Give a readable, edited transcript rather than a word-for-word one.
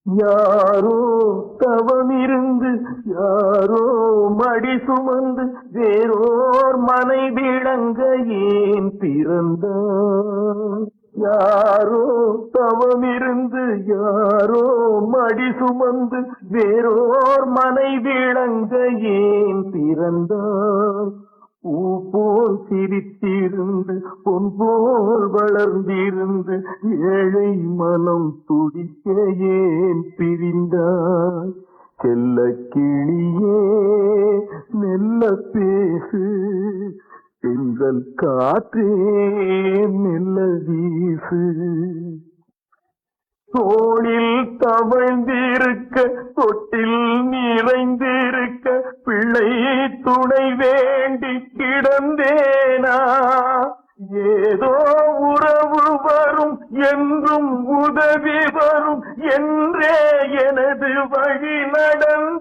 யாரோ தவமிருந்து யாரோ மடி சுமந்து வேறோர் மனை விளங்க ஏன் பிறந்தார்? யாரோ தவமிருந்து யாரோ மடி சுமந்து வேறோர் மனை விளங்க ஏன் பிறந்தார்? பூ போல் சிரித்திருந்து பொன் போல் வளர்ந்திருந்து ஏழை மனம் துடிக்க ஏன் பிரிந்தாய்? செல்ல கிளியே மெல்ல பேசு, பெண்கள் காற்றே மெல்ல வீசு. தோளில் தவழ்ந்திருக்க தொட்டில் நிறைந்திருக்க பிள்ளை துணை வேண்டி கிடந்தேனா? ஏதோ உறவு வரும் என்றும் உதவி வரும் என்றே எனது வழி நடந்த